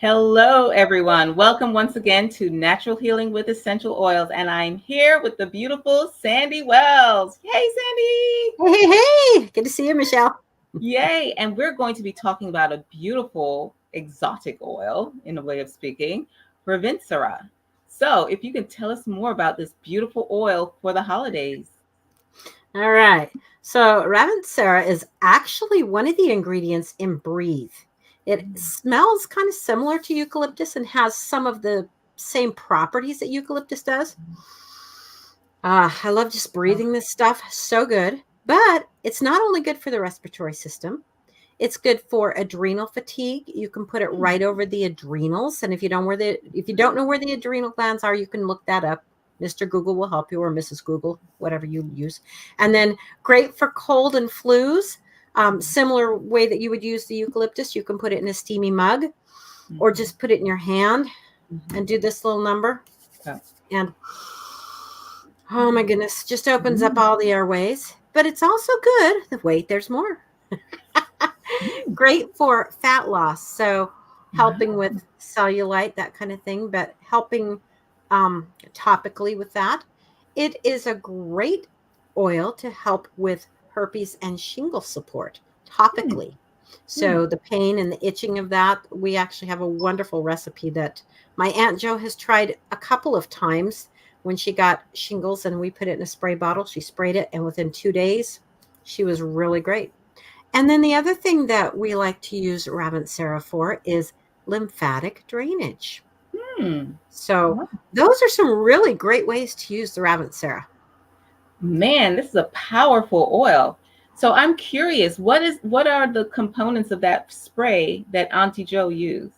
Hello, everyone. Welcome once again to Natural Healing with Essential Oils. And I'm here with the beautiful Sandy Wells. Hey, Sandy. Hey, hey, good to see you, Michelle. Yay. And we're going to be talking about a beautiful exotic oil, in a way of speaking, Ravintsara. So, if you can tell us more about this beautiful oil for the holidays. All right. So, Ravintsara is actually one of the ingredients in Breathe. It smells kind of similar to eucalyptus and has some of the same properties that eucalyptus does. I love just breathing this stuff. So good. But it's not only good for the respiratory system, it's good for adrenal fatigue. You can put it right over the adrenals. And if you don't know where the adrenal glands are, you can look that up. Mr. Google will help you, or Mrs. Google, whatever you use. And then great for cold and flus. Similar way that you would use the eucalyptus, you can put it in a steamy mug or just put it in your hand and do this little number. And oh my goodness, just opens up all the airways. But it's also good. Wait, there's more. Great for fat loss. So helping with cellulite, that kind of thing, but helping topically with that. It is a great oil to help with herpes and shingle support topically. So the pain and the itching of that, we actually have a wonderful recipe that my Aunt Jo has tried a couple of times when she got shingles, and we put it in a spray bottle. She sprayed it, and within 2 days, she was really great. And then the other thing that we like to use Ravintsara for is lymphatic drainage. So those are some really great ways to use the Ravintsara. Man, this is a powerful oil. So I'm curious, what are the components of that spray that Auntie Jo used?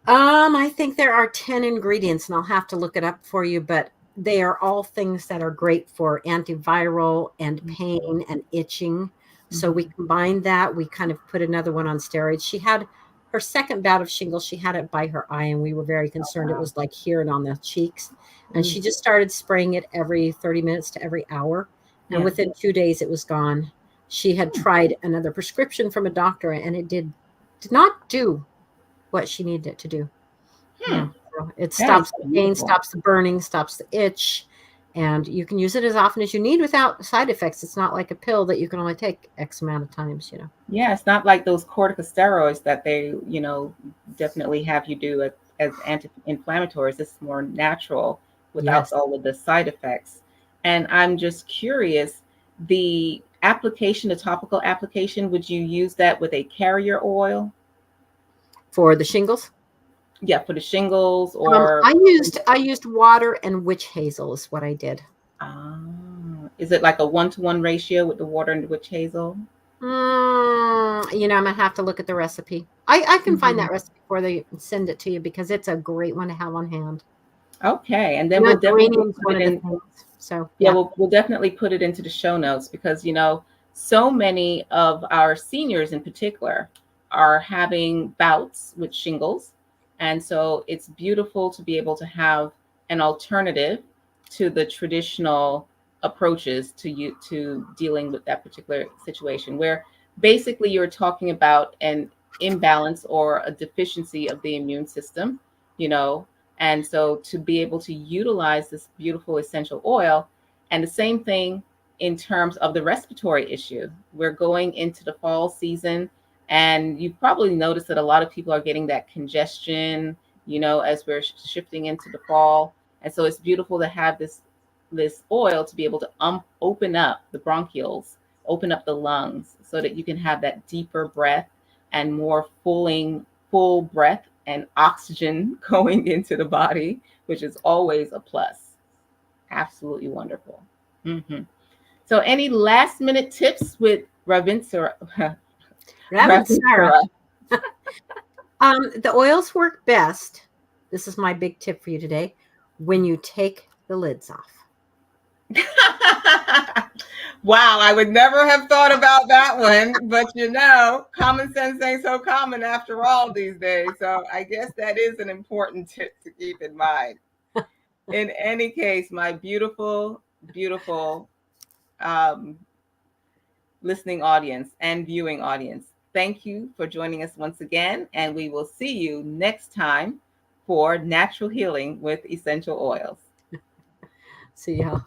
I think there are 10 ingredients, and I'll have to look it up for you, but they are all things that are great for antiviral and pain and itching. So we combined that. We kind of put another one on steroids. She had her second bout of shingles. She had it by her eye, and we were very concerned. It was like here and on the cheeks. And she just started spraying it every 30 minutes to every hour. And within 2 days, it was gone. She had tried another prescription from a doctor, and it did not do what she needed it to do. Yeah. So it stops the pain, stops the burning, stops the itch, and you can use it as often as you need without side effects. It's not like a pill that you can only take X amount of times, Yeah, it's not like those corticosteroids that they, definitely have you do as anti-inflammatories. It's more natural without all of the side effects. And I'm just curious, the application, the topical application, would you use that with a carrier oil? For the shingles? Yeah, for the shingles or I used water and witch hazel is what I did. Is it like a 1-to-1 ratio with the water and the witch hazel? I'm gonna have to look at the recipe. I can find that recipe before they send it to you because it's a great one to have on hand. Okay, and then we'll definitely put it in. So yeah, we'll definitely put it into the show notes because so many of our seniors in particular are having bouts with shingles, and so it's beautiful to be able to have an alternative to the traditional approaches to dealing with that particular situation, where basically you're talking about an imbalance or a deficiency of the immune system, you know, and so to be able to utilize this beautiful essential oil, and the same thing in terms of the respiratory issue. We're going into the fall season, and you've probably noticed that a lot of people are getting that congestion, as we're shifting into the fall. And so it's beautiful to have this oil to be able to open up the bronchioles, open up the lungs, so that you can have that deeper breath and more full breath and oxygen going into the body, which is always a plus. Absolutely wonderful. Mm-hmm. So, any last minute tips with Ravintsara? Ravintsara. The oils work best. This is my big tip for you today. When you take the lids off. Wow, I would never have thought about that one, but common sense ain't so common after all these days. So I guess that is an important tip to keep in mind. In any case, my beautiful, beautiful listening audience and viewing audience, Thank you for joining us once again, and we will see you next time for natural healing with essential oils. See y'all.